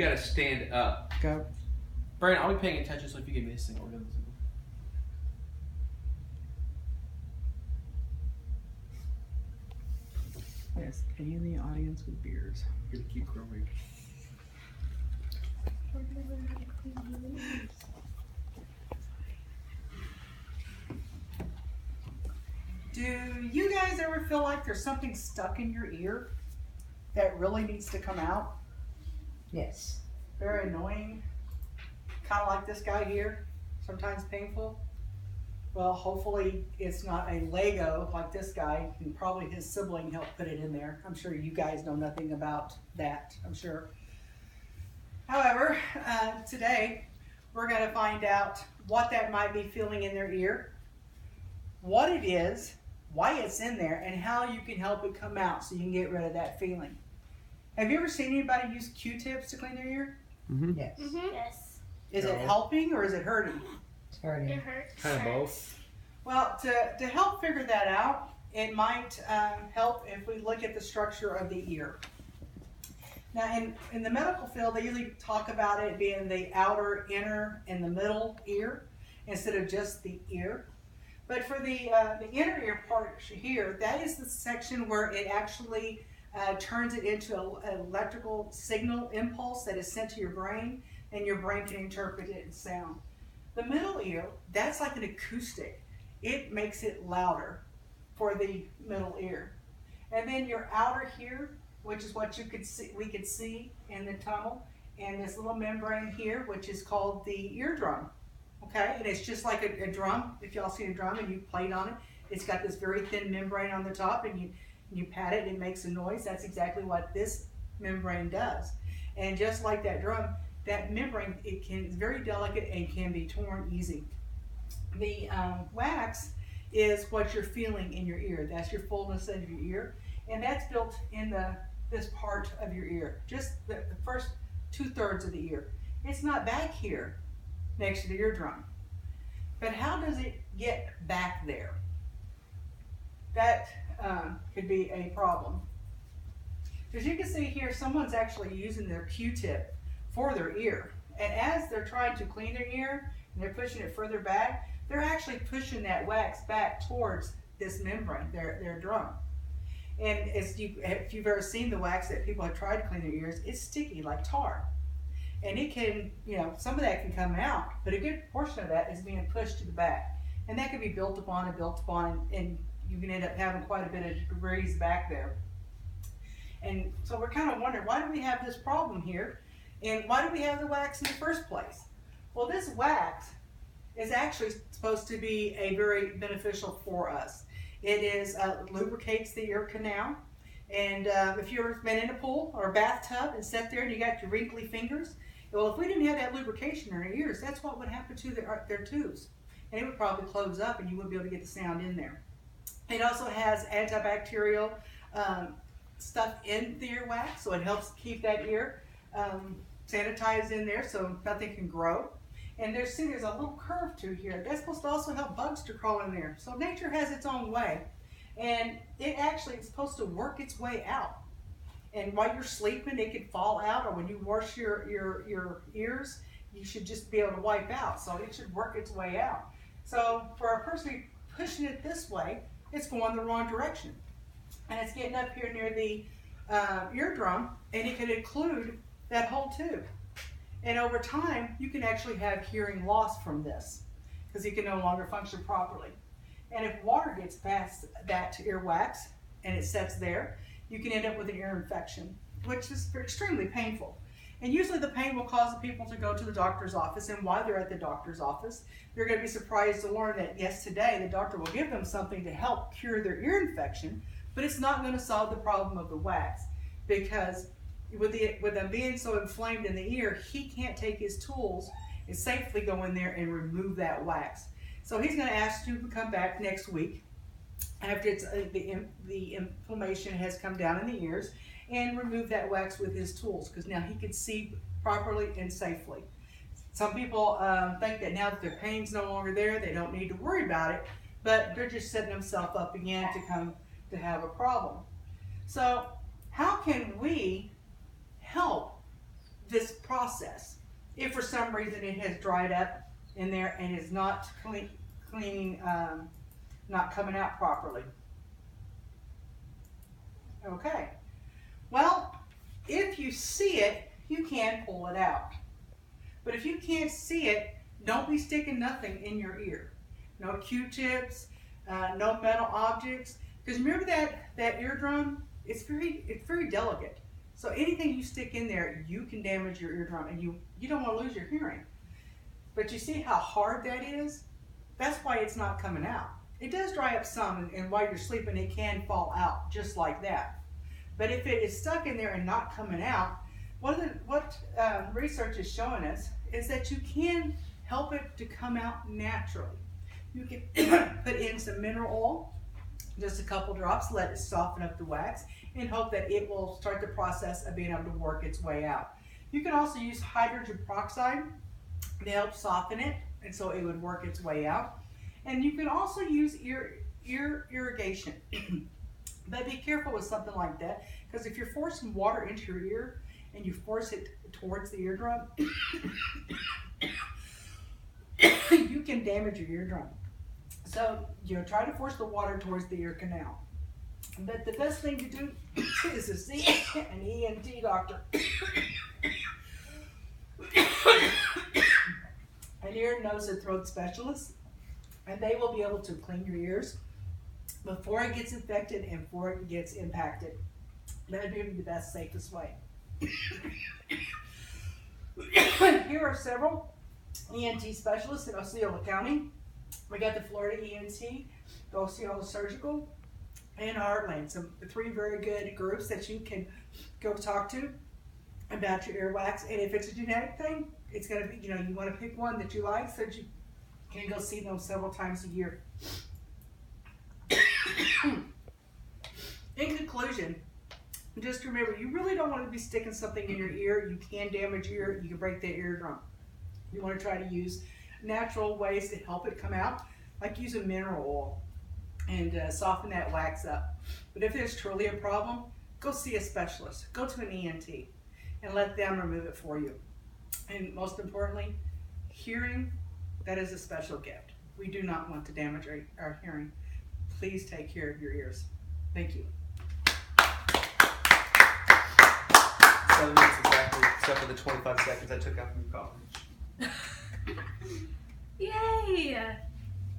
You gotta stand up. Go. Brandon, I'll be paying attention, so if you give me a single, we're gonna do Yes, any in the audience with beers. Gonna keep growing. Do you guys ever feel like there's something stuck in your ear that really needs to come out? Yes. Very annoying. Kind of like this guy here, sometimes painful. Well, hopefully it's not a Lego like this guy, and probably his sibling helped put it in there. I'm sure you guys know nothing about that, I'm sure. However, today we're going to find out what that might be feeling in their ear, what it is, why it's in there, and how you can help it come out so you can get rid of that feeling. Have you ever seen anybody use Q-tips to clean their ear? Mm-hmm. Yes. Yes. Is it helping or is it hurting? It's hurting. It hurts. Kind of both. Well, to help figure that out, it might help if we look at the structure of the ear. Now, in the medical field, they usually talk about it being the outer, inner, and the middle ear instead of just the ear. But for the inner ear part here, that is the section where it actually turns it into an electrical signal impulse that is sent to your brain, and your brain can interpret it in sound. The middle ear, that's like an acoustic. It makes it louder for the middle ear. And then your outer here, which is what we could see in the tunnel, and this little membrane here, which is called the eardrum. Okay, and it's just like a drum. If y'all see a drum and you played on it, it's got this very thin membrane on the top, and you pat it, it makes a noise. That's exactly what this membrane does. And just like that drum, that membrane, it's very delicate and can be torn easy. The wax is what you're feeling in your ear. That's your fullness of your ear, and that's built in this part of your ear, just the first 2/3 of the ear. It's not back here next to the eardrum. But how does it get back there? That could be a problem. As you can see here, someone's actually using their Q-tip for their ear. And as they're trying to clean their ear and they're pushing it further back, they're actually pushing that wax back towards this membrane, their drum. And if you've ever seen the wax that people have tried to clean their ears, it's sticky like tar. And it can, some of that can come out, but a good portion of that is being pushed to the back. And that can be built upon, and you can end up having quite a bit of debris back there. And so we're kind of wondering, why do we have this problem here? And why do we have the wax in the first place? Well, this wax is actually supposed to be very beneficial for us. It lubricates the ear canal. And if you've ever been in a pool or a bathtub and sat there and you got your wrinkly fingers, well, if we didn't have that lubrication in our ears, that's what would happen to their tubes. And it would probably close up and you wouldn't be able to get the sound in there. It also has antibacterial stuff in the ear wax, so it helps keep that ear sanitized in there so nothing can grow. And there's a little curve to here. That's supposed to also help bugs to crawl in there. So nature has its own way. And it actually is supposed to work its way out. And while you're sleeping, it could fall out, or when you wash your ears, you should just be able to wipe out. So it should work its way out. So for a person pushing it this way, it's going the wrong direction. And it's getting up here near the eardrum, and it could include that whole tube. And over time, you can actually have hearing loss from this, because it can no longer function properly. And if water gets past that earwax and it sets there, you can end up with an ear infection, which is extremely painful. And usually the pain will cause the people to go to the doctor's office, and while they're at the doctor's office, they're going to be surprised to learn that, yes, today the doctor will give them something to help cure their ear infection, but it's not going to solve the problem of the wax, because with them being so inflamed in the ear, he can't take his tools and safely go in there and remove that wax. So he's going to ask you to come back next week after the inflammation has come down in the ears, and remove that wax with his tools, because now he can see properly and safely. Some people think that now that their pain's no longer there, they don't need to worry about it, but they're just setting themselves up again to have a problem. So how can we help this process. If for some reason it has dried up in there and is not cleaning, not coming out properly. Okay. Well, if you see it, you can pull it out. But if you can't see it, don't be sticking nothing in your ear. No Q-tips, no metal objects. Because remember that eardrum? It's very delicate. So anything you stick in there, you can damage your eardrum, and you don't want to lose your hearing. But you see how hard that is? That's why it's not coming out. It does dry up some, and while you're sleeping, it can fall out just like that. But if it is stuck in there and not coming out, what research is showing us is that you can help it to come out naturally. You can put in some mineral oil, just a couple drops, let it soften up the wax, and hope that it will start the process of being able to work its way out. You can also use hydrogen peroxide to help soften it, and so it would work its way out. And you can also use ear irrigation. But be careful with something like that, because if you're forcing water into your ear and you force it towards the eardrum, you can damage your eardrum. So, try to force the water towards the ear canal. But the best thing to do is to see an ENT doctor, an ear, nose, and throat specialist, and they will be able to clean your ears before it gets infected and before it gets impacted. That would be the best, safest way. Here are several ENT specialists in Osceola County. We got the Florida ENT, the Osceola Surgical, and Heartland. So 3 very good groups that you can go talk to about your earwax. And if it's a genetic thing, it's going to be, you want to pick one that you like so that you can go see them several times a year. In conclusion, just remember, you really don't want to be sticking something in your ear. You can damage your ear. You can break the eardrum. You want to try to use natural ways to help it come out, like using mineral oil and soften that wax up. But if there's truly a problem, go see a specialist. Go to an ENT and let them remove it for you. And most importantly, hearing, that is a special gift. We do not want to damage our hearing. Please take care of your ears. Thank you. 7 minutes exactly, except for the 25 seconds I took out from college. Yay!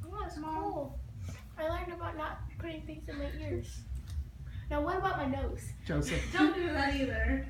Oh, that's cool. I learned about not putting things in my ears. Now what about my nose? Joseph. Don't do that either.